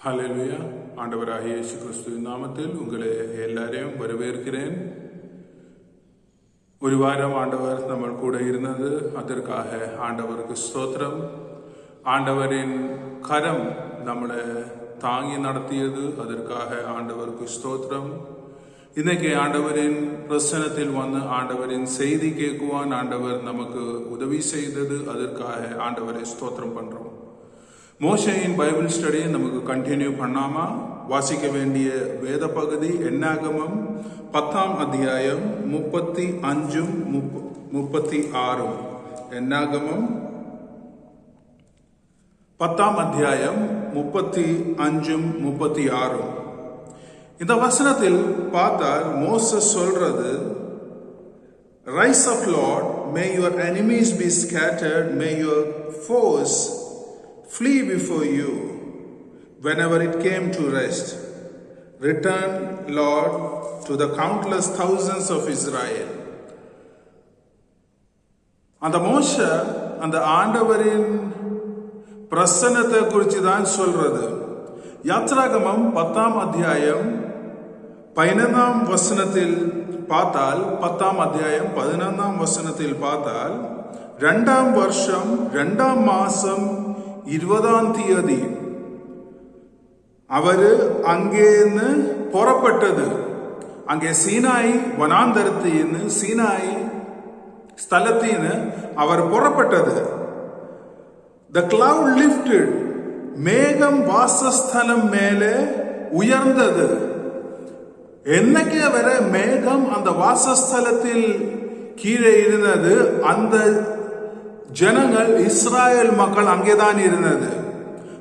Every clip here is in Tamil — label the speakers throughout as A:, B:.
A: ஹல்லேலூயா. ஆண்டவராகிய இயேசு கிறிஸ்துவின் நாமத்தில் உங்களை எல்லாரையும் வரவேற்கிறேன். ஒரு வாரம் ஆண்டவர் நம்ம கூட இருந்தது, அதற்காக ஆண்டவருக்கு ஸ்தோத்திரம். ஆண்டவரின் கரம் நம்மளை தாங்கி நடத்தியது, அதற்காக ஆண்டவருக்கு ஸ்தோத்திரம். இன்னைக்கு ஆண்டவரின் பிரசனத்தில் வந்து ஆண்டவரின் செய்தி கேட்குவான். ஆண்டவர் நமக்கு உதவி செய்தது, அதற்காக ஆண்டவரை ஸ்தோத்திரம் பண்றோம். மோசேயின் பைபிள் ஸ்டடி நமக்கு கண்டினியூ பண்ணாம வாசிக்க வேண்டிய வேத பகுதி என்னாகமம் 10ஆம் அத்தியாயம் 35-36. என்னாகமம் 10ஆம் அத்தியாயம் 35-36. இந்த வசனத்தில் பார்த்தால் மோசஸ் சொல்றது, rise up Lord, may your enemies be scattered, may your foes flee before you. Whenever it came to rest, return, Lord, to the countless thousands of Israel. அந்த மோசே அந்த ஆண்டவரின் பிரசன்னத்தை குறித்து தான் சொல்றது. யாத்ராகமம் 10ஆம் அத்தியாயம் 15ஆம் வசனத்தில் பார்த்தால், 10ஆம் அத்தியாயம் 11ஆம் வசனத்தில் பார்த்தால், 2ஆம் வருஷம் 2ஆம் மாசம் 20ஆம் தேதி அவரு அங்கேன்னு புறப்பட்டது. அங்கே சீனாய் வனாந்தரத்தின்னு சீனாய் ஸ்தலத்தின்னு அவர் புறப்பட்டது. The cloud lifted, மேகம் வாசஸ்தலம் மேலே உயர்ந்தது. என்னைக்கு வர மேகம் அந்த வாசஸ்தலத்தில் கீழே இருந்தது, அந்த ஜனங்கள் இஸ்ராயல் மக்கள் அங்கேதான் இருந்தது.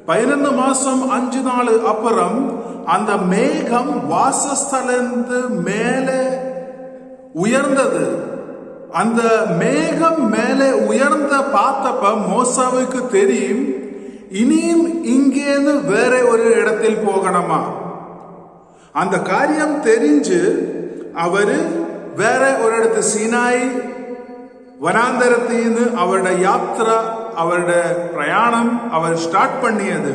A: 11 மாசம் 5 நாள் அப்புறம் அந்த மேகம் வாசஸ்தலத்து மேலே உயர்ந்தது. அந்த மேகம் மேலே உயர்ந்த பார்த்தப்ப மோசாவுக்கு தெரியும், இனியும் இங்கேன்னு வேற ஒரு இடத்தில் போகணுமா. அந்த காரியம் தெரிஞ்சு அவரு வேற ஒரு இடத்து சீனாய் வனாந்தரத்தின்னு அவருடைய யாத்ரா, அவருடைய பிரயாணம் அவர் ஸ்டார்ட் பண்ணியது.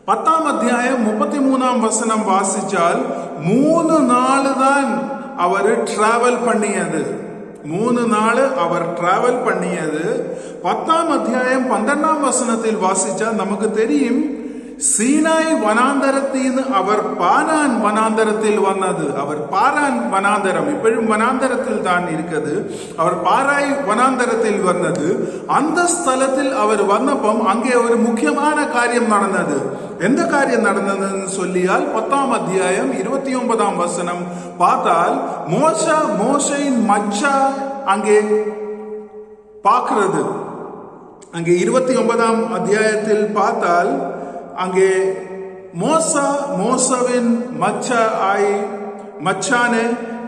A: 10ஆம் அத்தியாயம் 33ஆம் வசனம் வாசிச்சால் 3 நாள் தான் அவர் டிராவல் பண்ணியது. 3 நாள் அவர் டிராவல் பண்ணியது. 10ஆம் அத்தியாயம் 12ஆம் வசனத்தில் வாசிச்சால் நமக்கு தெரியும், சீனாய் வனாந்தரத்தின் அவர் பாரான் வனாந்தரத்தில் வந்தது. அவர் பாரான் வனாந்தரம் இப்பொழுது வனாந்தரத்தில் தான் இருக்குது. அவர் பாராய் வனாந்தரத்தில் வந்தது. அந்த ஸ்தலத்தில் அவர் வந்தப்போ அங்கே ஒரு முக்கியமான காரியம் நடந்தது. எந்த காரியம் நடந்ததுன்னு சொல்லியால் 10ஆம் அத்தியாயம் 29ஆம் வசனம் பார்த்தால், மோசையின் மச்சா அங்கே பார்க்கிறது. அங்கே 29ஆம் அத்தியாயத்தில் பார்த்தால், அங்கே மோசவின் மச்சானே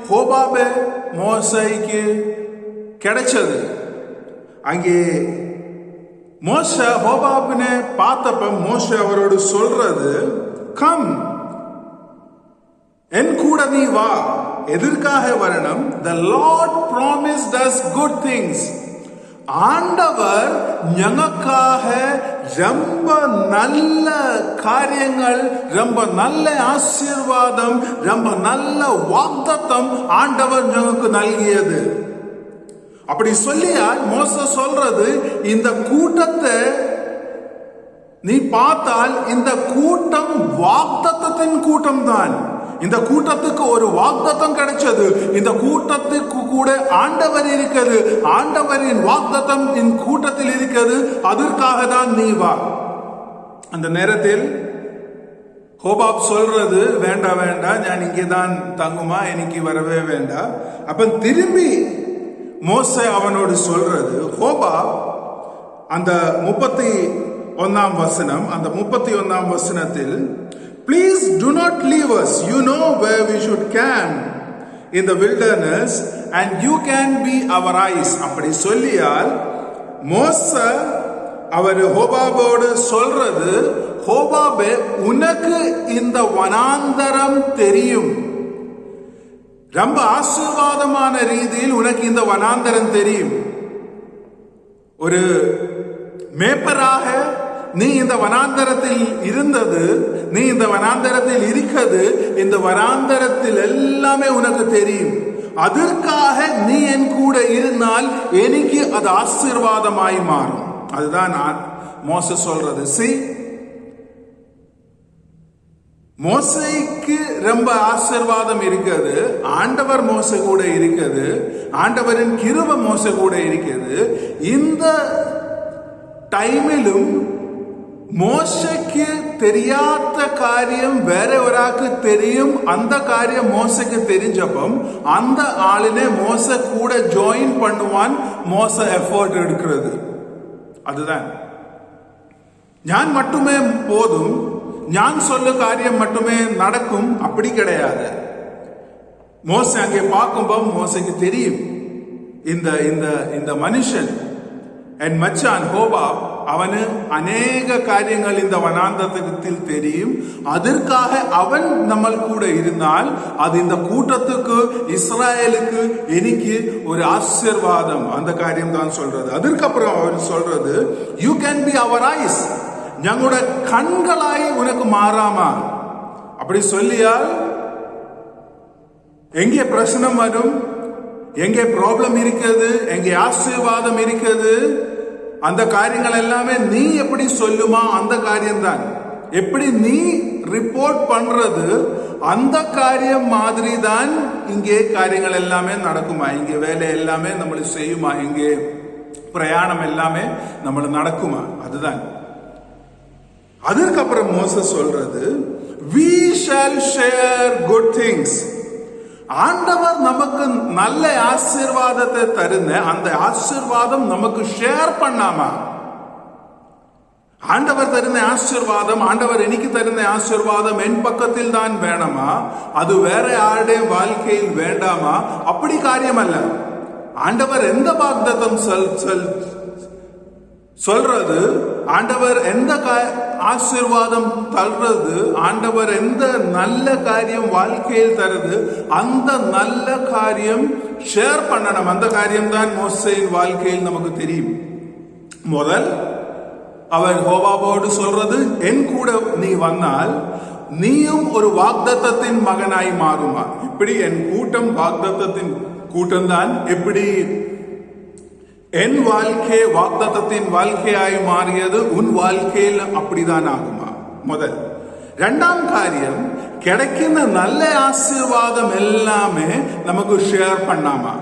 A: ஹோபாபே மோசைக்கு கிடைச்சது. அங்கே ஹோபாபினை பார்த்தப்ப மோசே அவரோடு சொல்றது, கம், என் கூட நீ வா. எதற்காக வரணும்? The Lord promised us good things. ஆண்டவர் நமக்காக ரொம்ப நல்ல காரியங்கள், ரொம்ப நல்ல ஆசீர்வாதம், ரொம்ப நல்ல வாக்தத்தம் ஆண்டவர் நமக்கு நல்கியது. அப்படி சொல்லியால் மோசே சொல்றது, இந்த கூட்டத்தை நீ பார்த்தால் இந்த கூட்டம் வாக்தத்தத்தின் கூட்டம் தான். இந்த கூட்டத்துக்கு ஒரு வாக்தத்தம் கிடைச்சது. இந்த கூட்டத்துக்கு கூட ஆண்டவர் இருக்கிறது. ஆண்டவரின் வாக்தத்தம் இந்த கூட்டத்தில் இருக்கிறது. அதற்காக தான் நீ வா. அந்த நேரத்தில் ஹோபாப் சொல்றது, வேண்டாம் வேண்டாம், நான் இங்கே தான் தங்குமா, எனக்கு வரவே வேண்டாம். அப்ப திரும்பி மோசே அவனோடு சொல்றது, ஹோபாப் அந்த 31ஆம் வசனம், அந்த 31ஆம் வசனத்தில், please do not leave us. You know where we should camp in the wilderness and you can be our eyes. அப்படி சொல்லியால் மோசே அவர் ஹோபாபோடு சொல்றது, ஹோபாபே, உனக்கு இந்த வனாந்தரம் தெரியும். ரொம்ப ஆசீர்வாதமான ரீதியில் உனக்கு இந்த வனாந்தரம் தெரியும். ஒரு மேப்பராக நீ இந்த வனாந்தரத்தில் இருந்தது நீ இந்த வனாந்தரத்தில் இருக்கிறது, இந்த வனாந்தரத்தில் எல்லாமே உனக்கு தெரியும். அதற்காக நீ என் கூட இருந்தால் எனக்கு அது ஆசீர்வாதமாய் மாறும். அதுதான் மோசே சொல்றது. மோசேக்கு ரொம்ப ஆசீர்வாதம் இருக்கிறது. ஆண்டவர் மோசே கூட இருக்கிறது. ஆண்டவரின் கிருபை மோசே கூட இருக்கிறது. இந்த டைமிலும் மோசேக்கு தெரியாத காரியம் வேற ஒராக்கு தெரியும். அந்த காரியம் மோசேக்கு தெரிஞ்சப்பம் அந்த ஆளிനെ மோசே கூட ஜாயின் பண்ணுவான். மோசே எஃபோர்ட் எடுக்கிறது. அதுதான் ஞான் மட்டுமே போதும், ஞான் சொல்ல காரியம் மட்டுமே நடக்கும், அப்படி கிடையாது. மோசே அங்கே பார்க்கும்போது மோசேக்கு தெரியும், இந்த இந்த இந்த மனுஷன் என் மச்சான் ஹோபாப், அவனு அநேக காரியங்கள் இந்த வனாந்தரத்தில் தெரியும். அதற்காக அவன் நம்ம கூட இருந்தால் அது இந்த கூட்டத்துக்கு, இஸ்ராயலுக்கு, எனக்கு ஒரு ஆசீர்வாதம். அந்த காரியம் தான் சொல்றது. அதற்கப்புறம் அவன் சொல்றது, you can be our eyes, ഞങ്ങളുടെ கண்களாய் உனக்கு மாறாமா. அப்படி சொல்லியால் எங்கே பிரச்சனை வரும், எங்கே ப்ராப்ளம் இருக்கிறது, எங்கே ஆசீர்வாதம் இருக்கிறது, அந்த காரியங்கள் எல்லாமே நீ எப்படி சொல்லுமா அந்த காரியம்தான். எப்படி நீ ரிப்போர்ட் பண்றது அந்த காரியம் மாதிரி தான் இங்கே காரியங்கள் எல்லாமே நடக்குமா. இங்கே வேலை எல்லாமே நம்மளுக்கு செய்யுமா, இங்கே பிரயாணம் எல்லாமே நம்மளுக்கு நடக்குமா. அதுதான். அதற்கப்புறம் மோசே சொல்றது, we shall share good things. ஆண்டவர் நமக்கு நல்ல ஆசீர்வாதத்தை தருந்த அந்த ஆசீர்வாதம் நமக்கு ஷேர் பண்ணாமா. ஆண்டவர் தருந்த ஆசீர்வாதம், ஆண்டவர் எனக்கு தருந்த ஆசீர்வாதம் என் பக்கத்தில் தான் வேணுமா, அது வேற யாருடைய வாழ்க்கையில் வேண்டாமா, அப்படி காரியம் அல்ல. ஆண்டவர் எந்த வாக்தத்தம் சொல்றது, ஆண்டவர் எந்த ஆசீர்வாதம் தருறது, ஆண்டவர் எந்த நல்ல காரியம் வாழ்க்கையில் தருது, அந்த நல்ல காரியம் ஷேர் பண்ணணும். அந்த காரியம் தான் மோசேயின் வாழ்க்கையில் நமக்கு தெரியும். முதல் அவர் ஹோபாபோடு சொல்றது, என் கூட நீ வந்தால் நீயும் ஒரு வாக்தத்தத்தின் மகனாய் மாறுமா. இப்படி என் கூட்டம் வாக்தத்தத்தின் கூட்டம் தான். எப்படி என் வாழ்க்கை வாக்தத்தத்தின் வாழ்க்கையாய் மாறியது, உன் வாழ்க்கையில் அப்படிதான் ஆகுமா. முதல். இரண்டாம் காரியம், கிடைக்கிற நல்ல ஆசீர்வாதம் எல்லாமே நமக்கு ஷேர் பண்ணாமா.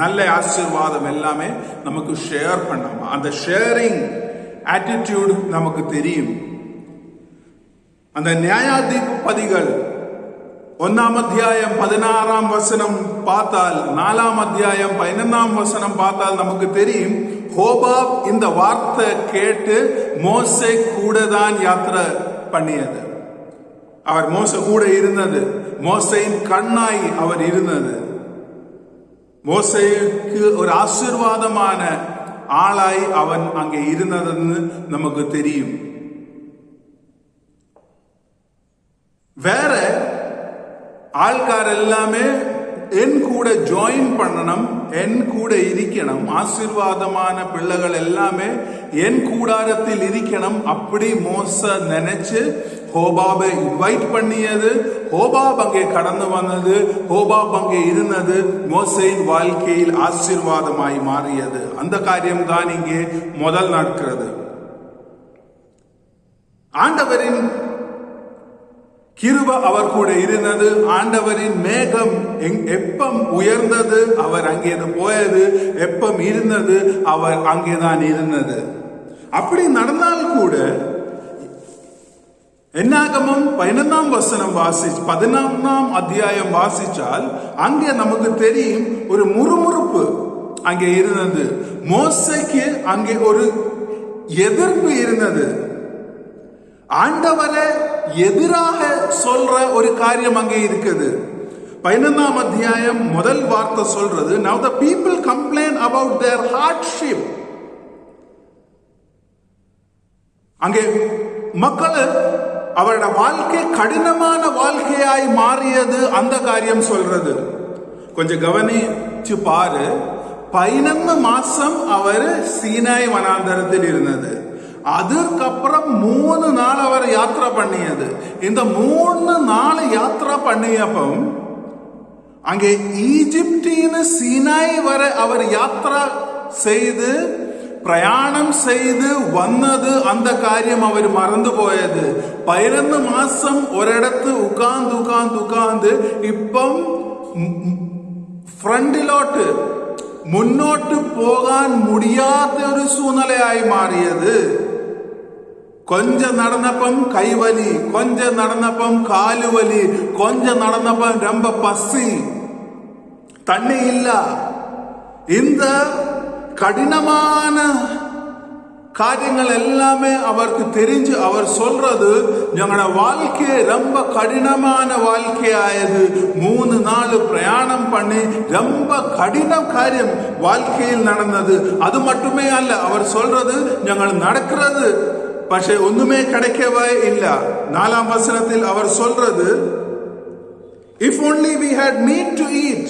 A: நல்ல ஆசீர்வாதம் எல்லாமே நமக்கு ஷேர் பண்ணாமா. அந்த ஷேரிங் ஆட்டிடியூட் நமக்கு தெரியும். அந்த நியாயாதிபதிகள் 1 அத்தியாயம் 16 பார்த்தால், 4 அத்தியாயம் 11 பார்த்தால் நமக்கு தெரியும், ஹோபாப் இந்த வார்த்தை கேட்டு மோசே கூட தான் யாத்திரை பண்ணியது. அவர் மோசே கூட இருந்தது, மோசேயின் கண்ணாய் அவர் இருந்தது. மோசேக்கு ஒரு ஆசீர்வாதமான ஆளாய் அவன் அங்கே இருந்ததுன்னு நமக்கு தெரியும். வேற ஆள்கார் எல்லாமே என் கூட ஜாயின் பண்ணணும், என் கூட இருக்கணும், ஆசீர்வாதமான பிள்ளைகள் எல்லாமே என் கூடாரத்தில் இருக்கணும். அப்படி மோசே நினைச்சு ஹோபாபை இன்வைட் பண்ணியது. ஹோபாப் அங்கே கடந்து வந்தது, ஹோபாப் அங்கே இருந்தது, மோசேயின் வாழ்க்கையில் ஆசீர்வாதமாய் மாறியது. அந்த காரியம் தான் இங்கே முதல் நடக்கிறது. ஆண்டவரின் கிருபை அவர் கூட இருந்தது. ஆண்டவரின் மேகம் எப்பம் உயர்ந்தது அவர் அங்கே போயது, எப்பம் இருந்தது அவர் அங்கேதான் இருந்தது. அப்படி நடந்தால் கூட என்னாகமம் 11 அத்தியாயம் வாசிச்சால் அங்கே நமக்கு தெரியும் ஒரு முறுமுறுப்பு அங்கே இருந்தது. மோசேக்கு அங்கே ஒரு எதிர்ப்பு இருந்தது. ஆண்டவரை எதிராக சொல்ற ஒரு காரியம் அங்கே இருக்குது. 11 அத்தியாயம் முதல் வார்த்தை சொல்றது, now the people complain about their hardship. அங்கே மக்கள் அவருடைய வாழ்க்கை கடினமான வாழ்க்கையாய் மாறியது. அந்த காரியம் சொல்றது கொஞ்சம் கவனிச்சு பாரு. 11 மாசம் அவர் சீனாய் வனாந்தரத்தில் இருந்தது. அதுக்கப்புறம் 3 நாள் அவர் யாத்திரா பண்ணியது. இந்த 3 நாள் யாத்திரா பண்ணியப்பம் அங்கே ஈஜிப்டின் சீனாய் வரை அவர் யாத்திரா செய்து பிரயாணம் செய்து வந்தது, அந்த காரியம் அவர் மறந்து போயது. 11 மாசம் ஒரு இடத்து உட்கார்ந்து இப்போ ഫ്രണ്ടിലോട്ട് മുന്നോട്ട് പോകാൻ മുടിയാത്ത ഒരു സൂനലയായി മാറിയത്. கொஞ்சம் நடந்தப்பம் கைவலி, கொஞ்சம் நடந்தப்பம் காலுவலி, கொஞ்சம் நடந்தப்பம் ரொம்ப பசி, தண்ணி இல்ல. இந்த கடினமான காரியங்கள் எல்லாமே அவருக்கு தெரிஞ்சு அவர் சொல்றது, ഞങ്ങളുടെ வாழ்க்கை ரொம்ப கடினமான வாழ்க்கையாயது. 3 நாள் பிரயாணம் பண்ணி ரொம்ப கடின காரியம் வாழ்க்கையில் நடந்தது. அது மட்டுமே அல்ல, அவர் சொல்றது ഞങ്ങൾ நடக்கிறது പക്ഷെ ஒண்ணுமே கிடைக்கவே இல்ல. 4ஆம் வசனத்தில் அவர் சொல்றது, if only we had meat to eat,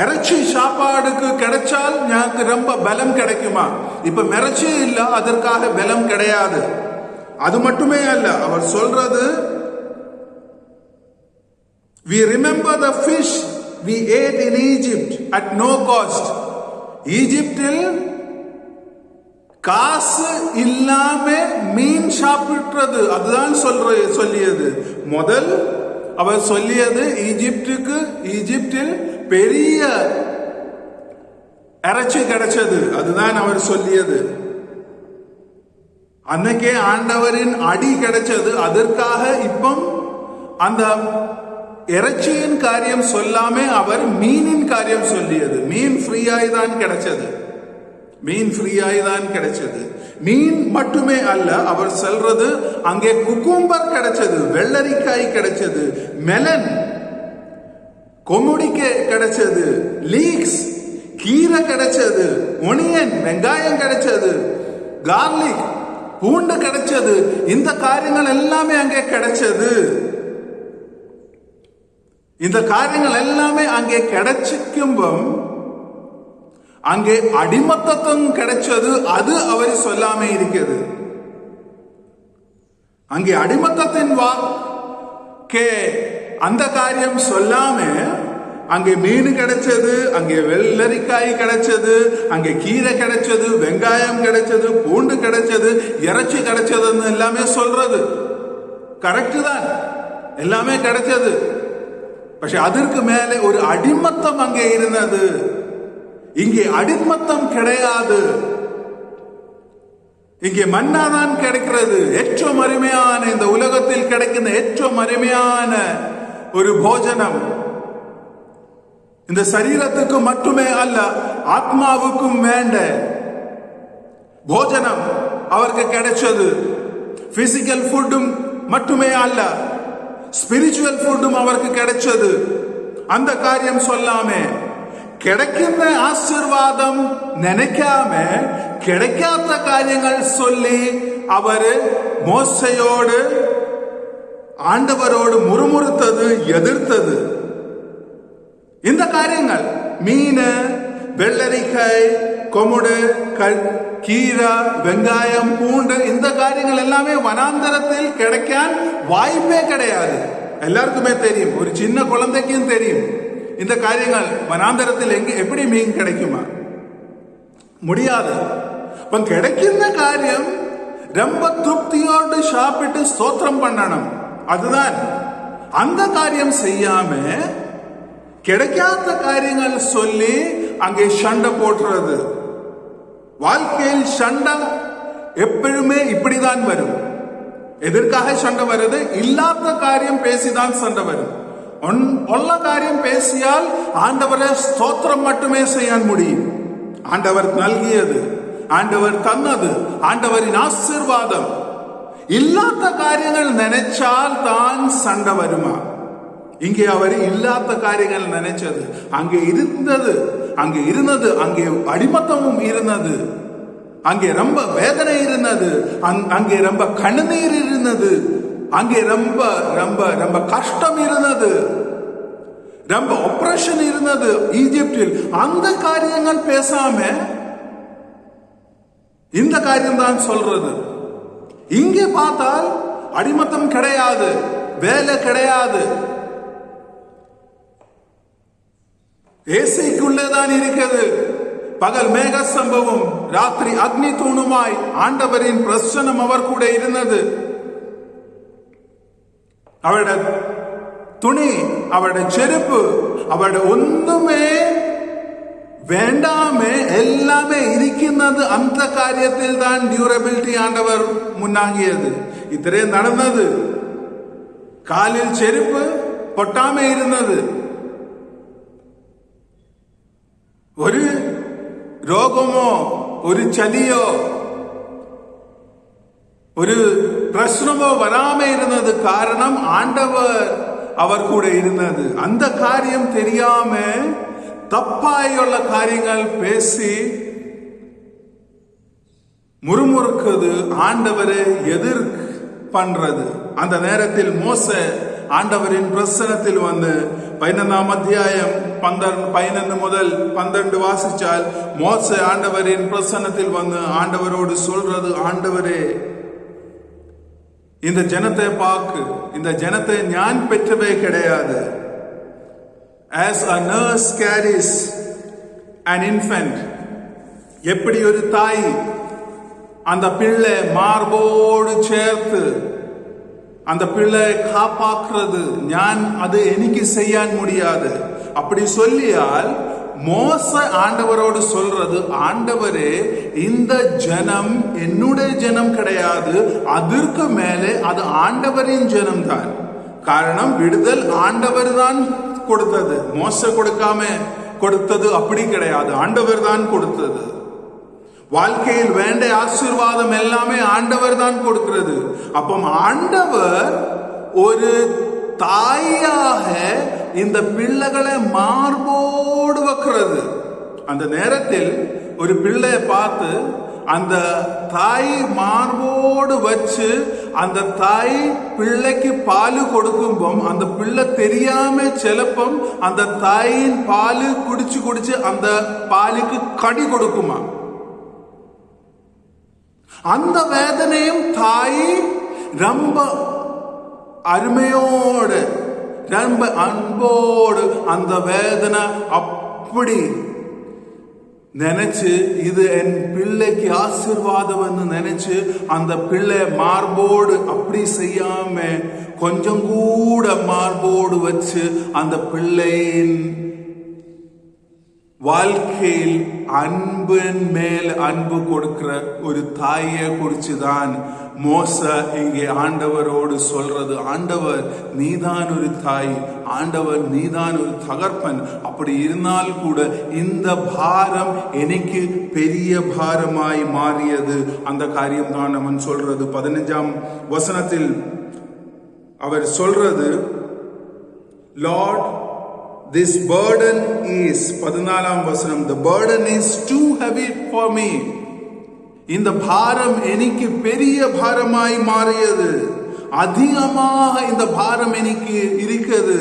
A: இறைச்சி சாப்பாடுக்கு கிடைச்சால் எனக்கு ரொம்ப பலம் கிடைக்குமா? இப்ப இறைச்சி இல்ல, அதற்காக பலம் கிடையாது. அது மட்டுமே அல்ல, அவர் சொல்றது, we remember the fish we ate in Egypt at no cost. ஈஜிப்டில் காசு இல்லாம மீன் சாப்பிடுறது, அதுதான் சொல்லியது. முதல் அவர் சொல்லியது ஈஜிப்டில் பெரிய இறைச்சி கிடைச்சது, அதுதான் அவர் சொல்லியது. அன்னைக்கே ஆண்டவரின் அடி கிடைச்சது. அதற்காக இப்போ அந்த இறைச்சியின் காரியம் சொல்லாம அவர் மீனின் காரியம் சொல்லியது. மீன் ஃப்ரீயாய் தான் கிடைச்சது, மீன் ஃப்ரீயாய் தான் கிடைச்சது. மீன் மட்டுமே அல்ல, அவர் சொல்றது அங்கே குக்கும்பர் கிடைச்சது, வெள்ளரிக்காய் கிடைச்சது, மெலன் கொமுடிக்கை கிடைச்சது, லீக்ஸ் கீரை கிடைச்சது, ஒனியன் வெங்காயம் கிடைச்சது, கார்லிக் பூண்டு கிடைச்சது. இந்த காரியங்கள் எல்லாமே அங்கே கிடைச்சது. இந்த காரியங்கள் எல்லாமே அங்கே கிடைச்சிக்கும்பம் அங்கே அடிமத்தம் கிடைச்சது. அது அவர் சொல்லாம இருக்கிறது. அங்கே அடிமத்தத்தின் வாக்கே அந்த காரியம் சொல்லாம அங்கே மீன் கிடைச்சது, அங்கே வெள்ளரிக்காய் கிடைச்சது, அங்கே கீரை கிடைச்சது, வெங்காயம் கிடைச்சது, பூண்டு கிடைச்சது, இறைச்சி கிடைச்சதுன்னு எல்லாமே சொல்றது கரெக்ட் தான், எல்லாமே கிடைச்சது. പക്ഷെ அதற்கு மேலே ஒரு அடிமத்தம் அங்கே இருந்தது. இங்கே அடிமத்தம் கிடையாது. இங்கே மன்னாதான் கிடைக்கிறது. ഏറ്റവും அருமையான இந்த உலகத்தில் கிடைக்கிற ഏറ്റവും அருமையான ஒரு போஜனம். இந்த சரீரத்துக்கு மட்டுமே அல்ல, ஆத்மாவுக்கும் வேண்ட போஜனம் அவருக்கு கிடைச்சது. பிசிக்கல் ஃபுட்டும் மட்டுமே அல்ல, ஸ்பிரிச்சுவல் ஃபுட்டும் அவருக்கு கிடைச்சது. அந்த காரியம் சொல்லாம கிடைக்கின்ற ஆசீர்வாதம் நினைக்காம கிடைக்காத காரியங்கள் சொல்லி அவர் மோசையோடு ஆண்டவரோடு முறுமுறுத்தது, எதிர்த்தது. இந்த காரியங்கள் மீன், வெள்ளரிக்காய், கொமுடு, கீரை, வெங்காயம், பூண்டு, இந்த காரியங்கள் எல்லாமே வனாந்தரத்தில் கிடைக்க வாய்ப்பே கிடையாது. எல்லாருக்குமே தெரியும், ஒரு சின்ன குழந்தைக்கும் தெரியும் இந்த காரியங்கள். வனாந்தரத்தில் எப்படி மீன் கிடைக்குமா? முடியாது. கிடைக்கின்ற காரியம் ரொம்ப திருப்தியோடு சாப்பிட்டு ஸ்தோத்திரம் பண்ணணும், அதுதான். அந்த காரியம் செய்யாம கிடைக்காத காரியங்கள் சொல்லி அங்கே சண்டை போடுறது. வாழ்க்கையில் சண்டை எப்பவுமே இப்படிதான் வரும். எதற்காக சண்டை வருது? இல்லாத காரியம் பேசிதான் சண்டை வரும். உள்ள காரியம் பேசியால் ஆண்டவரை ஸ்தோத்திரம் மட்டுமே செய்ய முடியும். ஆண்டவர் நல்கியது, ஆண்டவர் தந்தது, ஆண்டவரின் ஆசீர்வாதம். இல்லாத காரியங்கள் நினைச்சால் தான் சண்டை வருமா? இங்கே அவர் இல்லாத காரியங்கள் நினைச்சது. அங்கே இருந்தது, அங்கே அடிமத்தமும் இருந்தது, அங்கே ரொம்ப வேதனை இருந்தது, அங்கே ரொம்ப கண்ணீர் இருந்தது, அங்கே ரொம்ப ரொம்ப ரொம்ப கஷ்டம் இருந்தது, ரொம்ப ஆபரேஷன் இருந்தது ஈஜிப்டில். அந்த காரியங்கள் பேசாம இந்த காரியம் தான் சொல்றது. இங்கே பார்த்தால் அடிமத்தம் கிடையாது, வேலை கிடையாது, ஏசைக்குள்ளேதான் இருக்கிறது. பகல் மேக சம்பவம், ராத்திரி அக்னி தூணுமாய் ஆண்டவரின் பிரசன்னம் அவர் கூட இருந்தது. அவருடைய துணி, அவருடைய செருப்பு, அவருடைய ஒன்றுமே வேண்டாமே எல்லாமே இருக்கிறது. அந்த காரியத்தில் தான் டியூரபிலிட்டி ஆண்டவர் முன்னாகியது. இத்தனை நடந்தது. காலில் செருப்பு பொட்டாமே இருந்தது. ஒரு ரோகமோ ஒரு சளியோ ஒரு பிரச்சனமோ வராம இருந்தது. காரணம் ஆண்டவர் அவர் கூட இருந்தது. அந்த காரியம் தெரியாம தப்பாயுள்ள காரியங்கள் பேசி முறுமுறுக்குது, ஆண்டவரை எதிர் பண்றது. அந்த நேரத்தில் மோசே ஆண்டவரின் பிரசனத்தில் வந்து 11 அத்தியாயம் 11 முதல் 12 வாசிச்சால் மோசே ஆண்டவரின் பிரசனத்தில் வந்து ஆண்டவரோடு சொல்றது, ஆண்டவரே இந்த ஜனத்தை பார்க்கு, இந்த ஜனத்தை ஞான் பெற்றவே கிடையாது. As a nurse carries an infant, எப்படி ஒரு தாய் அந்த பிள்ளை மார்போடு சேர்த்து அந்த பிள்ளை காப்பாக்குறது, ஞான் அது எனக்கு செய்ய முடியாது. அப்படி சொல்லியால் மோசே ஆண்டவரோடு சொல்றது, ஆண்டவரே இந்த ஜனம் என்னுடைய ஜனம் கிடையாது, அதற்கு மேலே அது ஆண்டவரின் ஜனம் தான். காரணம் விடுதல் ஆண்டவர் தான் கொடுத்தது, மோசே கொடுத்தது அப்படி கிடையாது, ஆண்டவர் தான் கொடுத்தது. வாழ்க்கையில் வேண்ட ஆசீர்வாதம் எல்லாமே ஆண்டவர் தான் கொடுக்கிறது. அப்போ ஆண்டவர் ஒரு தாயாக இந்த பிள்ளைகளை மார்போடு வைக்கிறது. அந்த நேரத்தில் ஒரு பிள்ளையை பார்த்து அந்த தாய் மார்போடு வச்சு அந்த தாய் பிள்ளைக்கு பால் கொடுக்கும்போது அந்த பிள்ளை தெரியாம சிலப்பம் அந்த தாயின் பால் குடிச்சு அந்த பாலுக்கு கடி கொடுக்குமா. அந்த வேதனையும் தாய் ரொம்ப அருமையோடு ரொம்ப அன்போடு அந்த வேதனை அப்படி நினைச்சு இது என் பிள்ளைக்கு ஆசீர்வாதம் நினைச்சு அந்த பிள்ளை மார்போடு அப்படி செய்யாம கொஞ்சம் கூட மார்போடு வச்சு அந்த பிள்ளையின் வாழ்க்கையில் அன்பின் மேல் அன்பு கொடுக்கிற ஒரு தாயை குறிச்சுதான் மோசே இங்கே ஆண்டவரோடு சொல்றது, ஆண்டவர் நீதான் ஒரு தாய், ஆண்டவர் நீதான் ஒரு தகப்பன். அப்படி இருந்தால் கூட இந்த பாரம் எனக்கு பெரிய பாரமாய் மாறியது. அந்த காரியம் தான் அவன் சொல்றது. 15ஆம் வசனத்தில் அவர் சொல்றது, லார்ட் this burden is 14ஆம் வசனம், the burden is too heavy for me. இந்த பாரம் எனக்கு பெரிய பாரமாய் மாறியது, அதிகமாக இந்த பாரம் எனக்கு இருக்கிறது,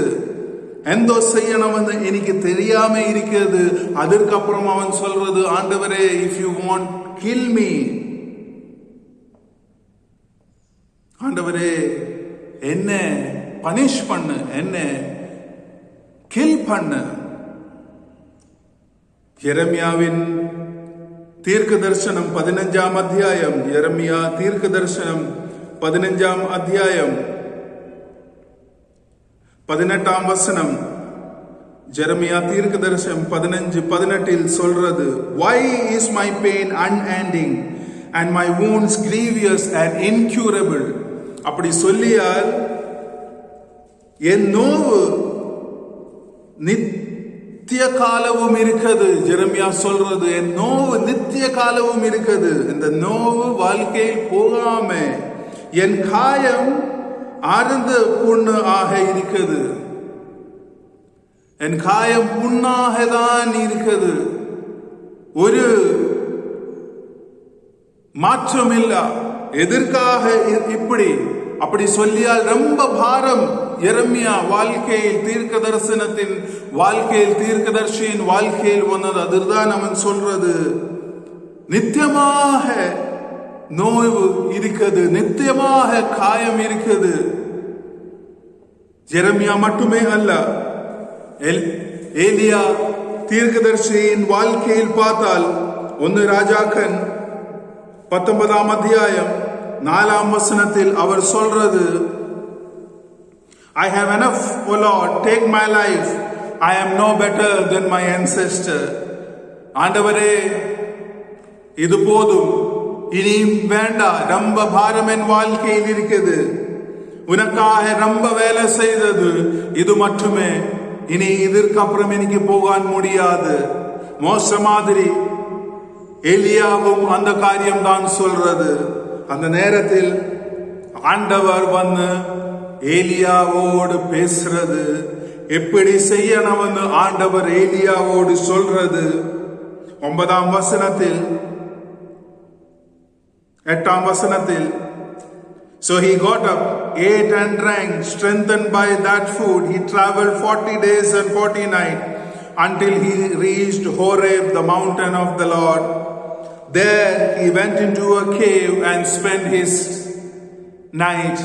A: எந்தோ செய்யணும் எனக்கு தெரியாம இருக்கிறது. அதற்கப்புறம் அவன் சொல்றது, ஆண்டவரே if you want kill me, ஆண்டவரே என்ன பனிஷ் பண்ணு, என்ன கில் பண்ண. எரேமியாவின் தீர்க்க தரிசனம் 15ஆம் அத்தியாயம், எரேமியா தீர்க்க தரிசனம் 15ஆம் அத்தியாயம் 18ஆம் வசனம், எரேமியா தீர்க்க தரிசனம் 15:18 சொல்றது, why is my pain unending and my wounds grievous and incurable. அப்படி சொல்லியால் என் நோவு நித்திய காலமும் இருக்குது. எரேமியா சொல்றது, என் நோவு நித்திய காலமும் இருக்குது. இந்த நோவு வாழ்க்கையில் போகாம என் காயம் ஆழ்ந்த புண்ணு ஆக இருக்குது, என் காயம் புண்ணாக தான் இருக்குது, ஒரு மாற்றம் இல்ல. எதற்காக இப்படி அப்படி சொல்லியால் ரொம்ப பாரம். எரேமியா வாழ்க்கையில் தீர்க்க தரிசனத்தின் வாழ்க்கையில் தீர்க்கதர்சியின் வாழ்க்கையில் வந்தது. அதுதான் அவன் சொல்றது, நித்தியமாக நோய் இருக்குது, நித்தியமாக காயம் இருக்குது. ஜெரமியா மட்டுமே அல்ல, ஏலியா தீர்க்கதரிசியின் வாழ்க்கையில் பார்த்தால் 1 ராஜாக்கள் 19ஆம் அத்தியாயம் 4ஆம் வசனத்தில் அவர் சொல்றது, I have enough, O Lord, take my life. I am no better than my ancestor. ஆண்டவரே, இது போதும், இனியும் வேண்டாம், ரொம்ப பாரம் என் வாழ்க்கையில் இருக்குது, உனக்காக ரொம்ப வேலை செய்தது இது மட்டுமே, இனி இதற்கு அப்புறம் எனக்கு போக முடியாது. மோச மாதிரி எலியாவும் அந்த காரியம் தான் சொல்றது. அந்த நேரத்தில் ஆண்டவர் வந்து ஏலியாவோடு பேசுறது, எப்படி செய்யணும் ஆண்டவர் ஏலியாவோடு சொல்றது. 9ஆம் வசனத்தில் 8ஆம் வசனத்தில், So he got up, ate and drank, strengthened by that food. He traveled 40 days and 40 nights until he reached Horeb, the mountain of the Lord. There he went into a cave and spent his night.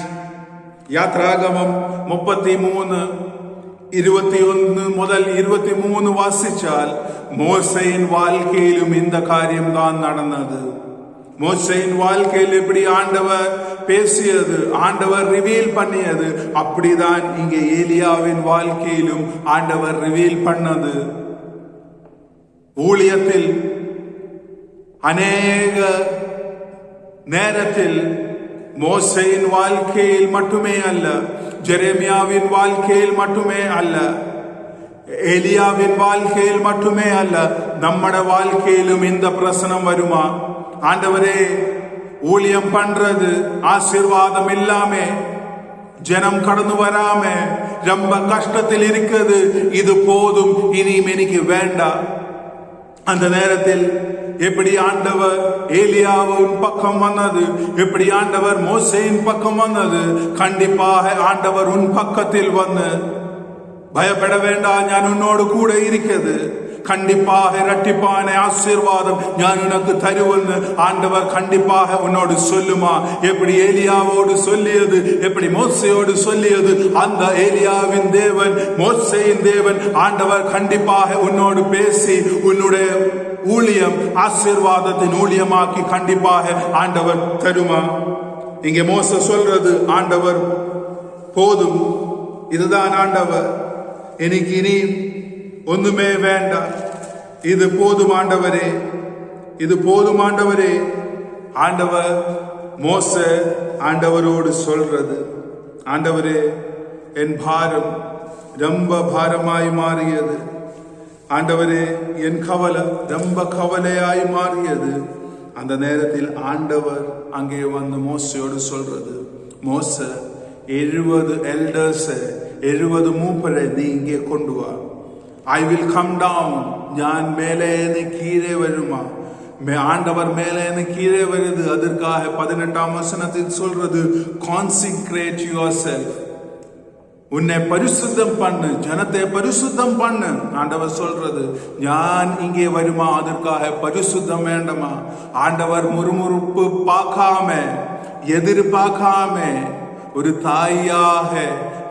A: யாத்ராகமம் 33:21 முதல் 23 வாசிச்சால் மோசேயின் வாழ்க்கையிலும் இந்த காரியம் தான் நடந்தது. மோசேயின் வாழ்க்கையில் எப்படி ஆண்டவர் பேசியது, ஆண்டவர் ரிவீல் பண்ணியது, அப்படிதான் இங்கே ஏலியாவின் வாழ்க்கையிலும் ஆண்டவர் ரிவீல் பண்ணது. ஊழியத்தில் அநேக நேரத்தில் மோசேயின் வாழ்க்கையில் மட்டுமே அல்ல, ஜெரேமியாவின் வாழ்க்கையில் மட்டுமே அல்ல, ஏலியாவின் வாழ்க்கையில் மட்டுமே அல்ல, நம்மட வாழ்க்கையிலும் இந்த பிரசனம் வருமா? ஆண்டவரே, ஊழியம் பண்றது ஆசீர்வாதம் இல்லாம, ஜனம் கடந்து வராம, ரொம்ப கஷ்டத்தில் இருக்குது, இது போதும், இனியும் எனக்கு வேண்டாம். அந்த நேரத்தில் எப்படி ஆண்டவர் ஏலியாவின் பக்கம் வந்தது, எப்படி ஆண்டவர் மோசேயின் பக்கம் வந்தது, கண்டிப்பாக ஆண்டவர் உன் பக்கத்தில் வந்து, பயப்பட வேண்டாம், ഞാൻ உன்னோடு கூட இருக்கிறது, கண்டிப்பாக இரட்டிப்பான ஆசீர்வாதம் நான் உனக்கு தருவேன்னு ஆண்டவர் கண்டிப்பாக உன்னோடு சொல்லுமா? எப்படி ஏலியாவோடு சொல்லியது, எப்படி மோசேயோடு சொல்லியது, அந்த ஏலியாவின் தேவன், மோசேயின் தேவன் ஆண்டவர் கண்டிப்பாக உன்னோடு பேசி உன்னுடைய ஊழியம் ஆசீர்வாதத்தின் ஊழியமாக்கி கண்டிப்பாக ஆண்டவர் தருமா? இங்கே மோசே சொல்றது, ஆண்டவர் போதும், இதுதான் ஆண்டவர், எனக்கு இனி ஒண்ணுமே வேண்டாம், இது போதும் ஆண்டவரே, இது போதும் ஆண்டவரே. ஆண்டவர் மோசே ஆண்டவரோடு சொல்றது, ஆண்டவரே, என் பாரம் ரொம்ப பாரமாய் மாறியது, ஆண்டவரே, என் கவலை ரொம்ப கவலையாய் மாறியது. அந்த நேரத்தில் ஆண்டவர் அங்கே வந்து மோசையோடு சொல்றது, மோசே, 70 எல்டர்ஸ், 70 மூப்பரை நீ இங்கே கொண்டு வா. I will come down. ഞാൻ மேலே கீழே வருமா? ஆண்டவர் மேலே கீழே வருது. அதற்காக 18ஆம் வசனத்தில் சொல்றது, consecrate yourself. உன்னை பரிசுத்தம் பண்ணு, ஜனத்தை பரிசுத்தம் பண்ணு. ஆண்டவர் சொல்றது, ஞான் இங்கே வருமா? அதற்காக பரிசுத்தம் வேண்டுமா? ஆண்டவர் முறுமுறுப்பு பார்க்காம, எதிர்பார்க்காம, ஒரு தாயாக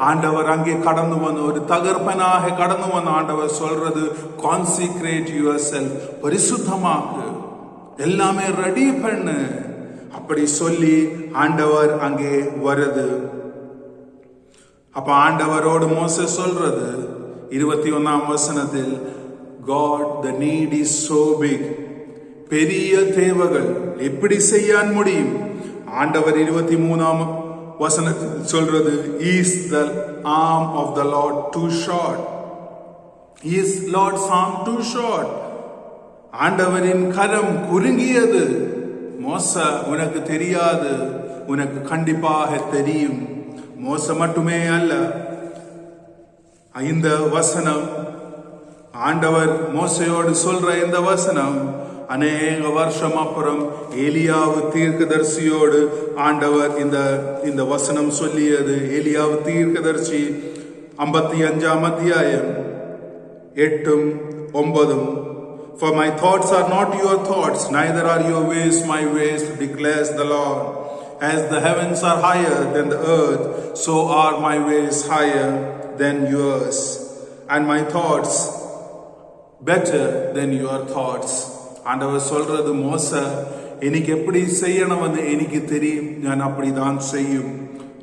A: ஆண்டவர் அங்கே கடந்து வந்து, ஒரு தகர்ப்பனாக கடந்து வந்து ஆண்டவர் சொல்றது, கான்சிக்ரேட் யுவர் செல்ஃப், பரிசுத்தமாக்கு, எல்லாமே ரெடி பண்ணு. அப்படி சொல்லி ஆண்டவர் அங்கே வருது. அப்ப ஆண்டவரோடு மோசே சொல்றது 21ஆம் வசனத்தில், God, the need is so big. பெரிய தேவைகள் எப்படி செய்ய முடியும்? ஆண்டவர் 23ஆம் வசனத்தில் சொல்றது, is the arm of the Lord too short? Is Lord's arm too short? ஆண்டவரின் கரம் குறுகியது. மோசே, உனக்கு தெரியாது, உனக்கு கண்டிப்பாக தெரியும். மோசே மட்டுமே அல்ல, இந்த வசனம் ஆண்டவர் மோசையோடு சொல்ற இந்த வசனம் அநேக வருஷம் அப்புறம் ஏலியாவு தீர்க்கதரிசியோடு ஆண்டவர் இந்த வசனம் சொல்லியது. ஏலியாவு தீர்க்கதரிசி 55ஆம் அத்தியாயம் 8-9, For my thoughts are not your thoughts, neither are your ways my ways, declares the Lord. As the heavens are higher than the earth, so are my ways higher than yours, and my thoughts better than your thoughts. ஆண்டவர் சொல்றது, மோச எனக்கு எப்படி செய்யணும்னு எனக்கு தெரியும், நான் அப்படிதான் செய்யும்.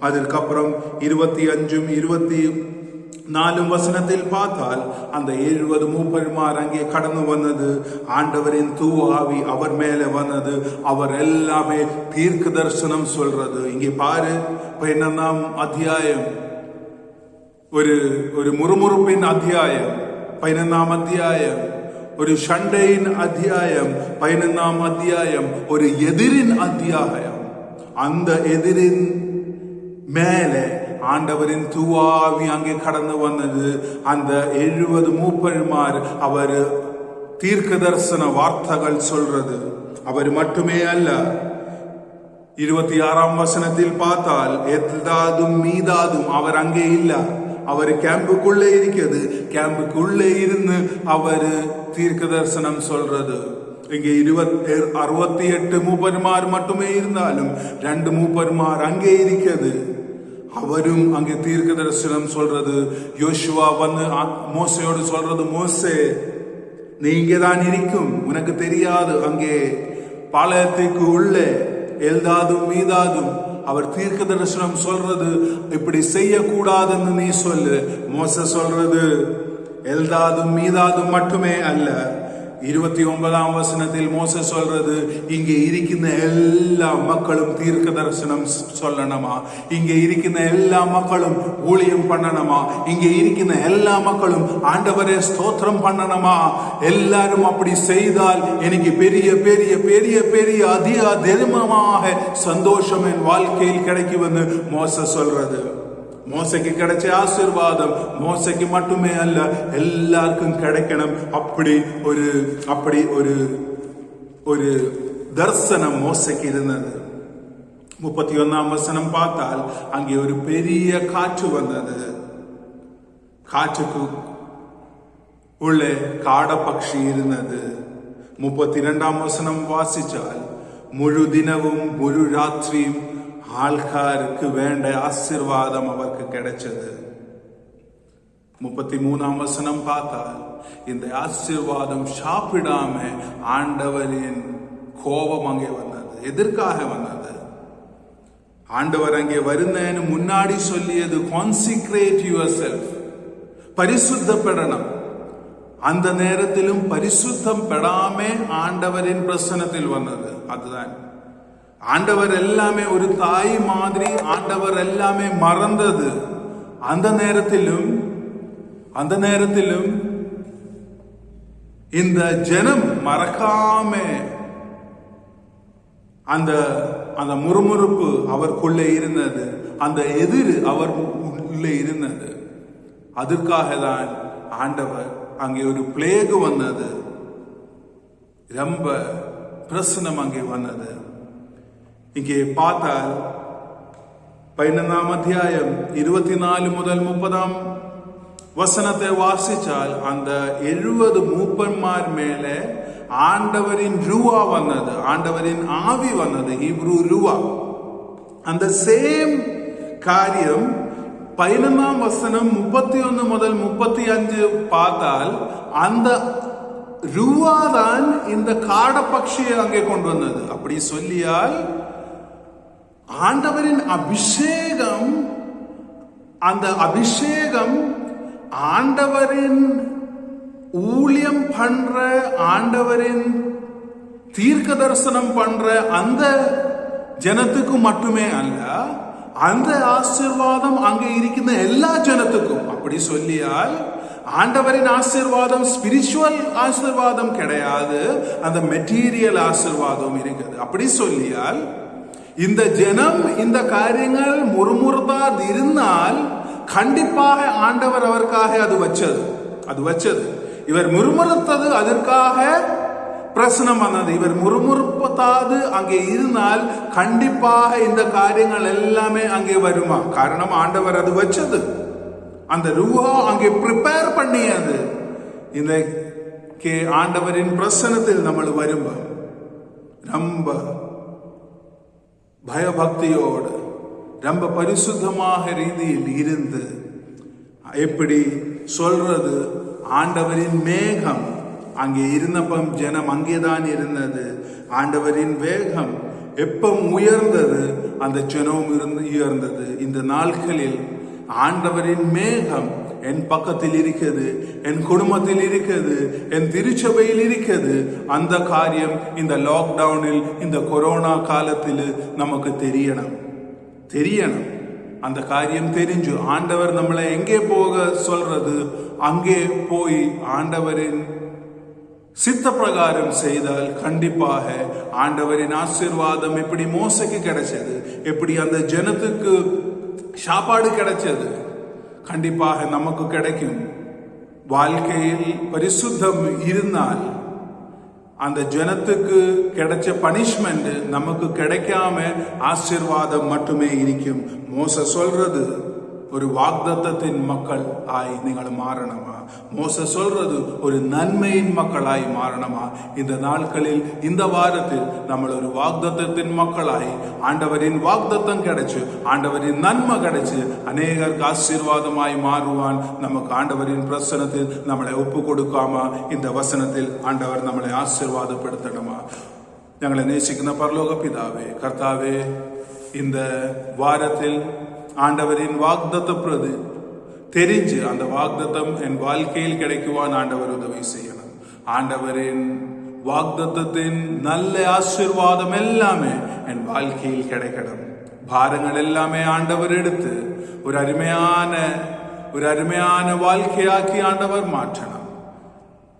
A: அதற்கப்புறம் 25-24 வசனத்தில் பார்த்தால் அந்த 70 மூப்பர்மார் அங்கே கடந்து வந்தது. ஆண்டவரின் தூவாவி அவர் மேல வந்தது. அவர் எல்லாமே தீர்க்க தரிசனம் சொல்றது. இங்கே பாரு, 12ஆம் அத்தியாயம் ஒரு முறுமுறுப்பின் அத்தியாயம், 12ஆம் அத்தியாயம் ஒரு சண்டையின் அத்தியாயம், 11ஆம் அத்தியாயம் ஒரு எதிரின் அத்தியாயம். அந்த எதிரின் மேலே ஆண்டவரின் தூவாவி அங்கே கடந்து வந்தது. அந்த 70 மூப்பர்மார் அவர் தீர்க்க தரிசன வார்த்தைகள் சொல்றது. அவர் மட்டுமே அல்ல, 26ஆம் வசனத்தில் பார்த்தால் எல்தாதும் மீதாதும் அவர் அங்கே இல்ல, அவர் கேம்புக்குள்ளே இருக்கிறது. கேம்புக்குள்ளே இருந்து அவர் தீர்க்க தரிசனம் சொல்றது. இங்கே 68 மூப்பர்மார் மட்டுமே இருந்தாலும் 2 மூப்பர்மார் அங்கே இருக்கிறது. அவரும் அங்கே தீர்க்க தரிசனம் சொல்றது. யோசுவா வந்து மோசையோடு சொல்றது, மோசே நீ இங்கேதான் இருக்கும், உனக்கு தெரியாது அங்கே பாளையத்துக்கு உள்ளே எல்தாதும் மீதாதும் அவர் தீர்க்க தரிசனம் சொல்றது, இப்படி செய்யக்கூடாதுன்னு நீ சொல்லு. மோச சொல்றது எல்தாதும் மீதாதும் மட்டுமே அல்ல, 29ஆம் வசனத்தில் மோச சொல்றது, இங்கே இருக்கின்ற எல்லா மக்களும் தீர்க்க தரிசனம் சொல்லணுமா, இங்கே இருக்கின்ற எல்லா மக்களும் ஊழியம் பண்ணணுமா, இங்கே இருக்கின்ற எல்லா மக்களும் ஆண்டவரே ஸ்தோத்திரம் பண்ணணுமா. எல்லாரும் அப்படி செய்தால் எனக்கு பெரிய பெரிய பெரிய பெரிய அதிகமாக சந்தோஷம் என் வாழ்க்கையில் கிடைக்கும்னு மோச சொல்றது. மோசைக்கு கிடைச்ச ஆசீர்வாதம் மோசைக்கு மட்டுமே அல்ல, எல்லாருக்கும் கிடைக்கணும். அப்படி ஒரு தரிசனம் மோசைக்கு இருந்தது. 31ஆம் வசனம் பார்த்தால் அங்கே ஒரு பெரிய காற்று வந்தது. காற்றுக்கு உள்ளே காடப்பக்ஷி இருந்தது. 32ஆம் வசனம் வாசிச்சால் முழு தினமும் முழு ராத்திரியும் ஆள்காருக்கு வேண்ட ஆசீர்வாதம் அவருக்கு கிடைச்சது. 33ஆம் வசனம் பார்த்தால் இந்த ஆசீர்வாதம் சாப்பிடாம ஆண்டவரின் கோபம் அங்கே வந்தது. எதற்காக வந்தது? ஆண்டவர் அங்கே வருந்தேன்னு முன்னாடி சொல்லியது, கான்சிக்ரேட் யுவர் செல்ஃப், பரிசுத்தப்படணும். அந்த நேரத்திலும் பரிசுத்தம் பெறாம ஆண்டவரின் பிரசன்னத்தில் வந்தது. அதுதான் ஆண்டவர் எல்லாமே ஒரு தாய் மாதிரி ஆண்டவர் எல்லாமே மறந்தது. அந்த நேரத்திலும் இந்த ஜனம் மறக்காம அந்த முறுமுறுப்பு அவருக்குள்ளே இருந்தது, அந்த எதிர் அவர் உள்ளே இருந்தது. அதற்காக தான் ஆண்டவர் அங்கே ஒரு பிளேக் வந்தது, ரொம்ப பிரசனம் அங்கே வந்தது. இங்கே பார்த்தால் 15ஆம் அத்தியாயம் 24 முதல் 30ஆம் வசனத்தை வாசிச்சால் அந்த 70 மூப்பன்மார் மேலே ஆண்டவரின் ரூவா வந்தது, ஆண்டவரின் ஆவி வந்தது, ஹீப்ரு ரூவா. அந்த சேம் காரியம் 15ஆம் வசனம் 31 முதல் 35 பார்த்தால் அந்த ரூவா தான் இந்த காடப்பக்ஷியை அங்கே கொண்டு வந்தது. அப்படி சொல்லியால் ஆண்டவரின் அபிஷேகம், அந்த அபிஷேகம் ஆண்டவரின் ஊழியம் பண்ற, ஆண்டவரின் தீர்க்க தரிசனம் பண்ற அந்த ஜனத்துக்கு மட்டுமே அல்ல, அந்த ஆசீர்வாதம் அங்கே இருக்கின்ற எல்லா ஜனத்துக்கும். அப்படி சொல்லியால் ஆண்டவரின் ஆசீர்வாதம் ஸ்பிரிச்சுவல் ஆசீர்வாதம் கிடையாது, அந்த மெட்டீரியல் ஆசீர்வாதம் இருக்குது. அப்படி சொல்லியால் இந்த ஜனம் இந்த காரியங்கள் முறுமுறுத்தாது இருந்தால் கண்டிப்பாக ஆண்டவர் அவருக்காக அது வச்சது. இவர் முறுமுறுத்தது அதற்காக பிரச்சனம் வந்தது. இவர் முறுமுறுப்பத்தாது அங்கே இருந்தால் கண்டிப்பாக இந்த காரியங்கள் எல்லாமே அங்கே வருமா? காரணம் ஆண்டவர் அது வச்சது, அந்த ரூஹா அங்கே ப்ரிப்பேர் பண்ணியது. இந்த ஆண்டவரின் பிரசன்னத்தில் நம்ம வரும்போது ரொம்ப பயபக்தியோடு ரொம்ப பரிசுத்தமாக ரீதியில் இருந்து எப்படி சொல்றது, ஆண்டவரின் மேகம் அங்கே இருந்தப்பம் ஜனம் அங்கேதான் இருந்தது. ஆண்டவரின் வேகம் எப்பம் உயர்ந்தது, அந்த ஜனம் உயர்ந்தது. இந்த நாட்களில் ஆண்டவரின் மேகம் என் பக்கத்தில் இருக்கிறது, என் குடும்பத்தில் இருக்கிறது, என் திருச்சபையில் இருக்கிறது. அந்த காரியம் இந்த லாக்டவுனில், இந்த கொரோனா காலத்தில் நமக்கு தெரியணும். அந்த காரியம் தெரிஞ்சு ஆண்டவர் நம்மளை எங்கே போக சொல்றது, அங்கே போய் ஆண்டவரின் சித்த பிரகாரம் செய்தால் கண்டிப்பாக ஆண்டவரின் ஆசீர்வாதம் எப்படி மோசைக்கு கிடைச்சது, எப்படி அந்த ஜனத்துக்கு சாப்பாடு கிடைச்சது, கண்டிப்பாக நமக்கு கிடைக்கும். வாழ்க்கையில் பரிசுத்தம் இருந்தால் அந்த ஜனத்துக்கு கிடைச்ச பனிஷ்மெண்ட் நமக்கு கிடைக்காம ஆசீர்வாதம் மட்டுமே இருக்கும். மோச சொல்றது, ஒரு வாக்தத்தத்தின் மக்கள் ஆய் நீங்கள் மாறணுமா? மோச சொல்றது, ஒரு நன்மையின் மக்களாய் மாறணுமா? இந்த நாட்களில், இந்த வாரத்தில் நம்ம ஒரு வாக்தத்தத்தின் மக்களாய் ஆண்டவரின் வாக்தத்தம் கிடைச்சு, ஆண்டவரின் நன்மை கிடைச்சு அநேகருக்கு ஆசீர்வாதமாய் மாறுவான். நமக்கு ஆண்டவரின் பிரசனத்தில் நம்மளை ஒப்பு கொடுக்காம இந்த வசனத்தில் ஆண்டவர் நம்மளை ஆசீர்வாதப்படுத்தணுமா? ഞങ്ങളെ நேசிக்கிற பரலோக பிதாவே, கர்த்தாவே, இந்த வாரத்தில் ஆண்டவரின் வாக்தத்த பிரதி தெரிஞ்சு அந்த வாக்தத்தம் என் வாழ்க்கையில் கிடைக்குவான் ஆண்டவர் உதவி செய்யணும். ஆண்டவரின் வாக்தத்தத்தின் நல்ல ஆசீர்வாதம் எல்லாமே என் வாழ்க்கையில் கிடைக்கணும். பாரங்கள் எல்லாமே ஆண்டவர் எடுத்து ஒரு அருமையான வாழ்க்கையாக்கி ஆண்டவர் மாற்றணும்.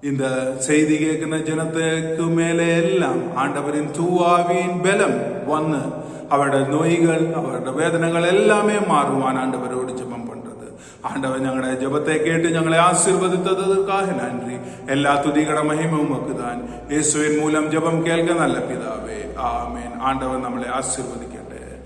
A: இந்த செய்தி கேட்கிற ஜனத்துக்கு மேலே எல்லாம் ஆண்டவரின் தூவாவின் பலம் வந்து அவருடைய நோய்கள், அவருடைய வேதனைகள் எல்லாமே மாறுவான். ஆண்டவரோடு ஜெபம் பண்றது. ஆண்டவர் ഞങ്ങളുടെ ஜெபத்தை கேட்டு ഞങ്ങളെ ஆசீர்வதித்ததற்காக நன்றி. எல்லா துதிகட மகிமை உமக்கு தான். இயேசுவின் மூலம் ஜெபம் கேட்க நல்ல பிதாவே, ஆமென். ஆண்டவர் நம்மளை ஆசீர்வதிக்க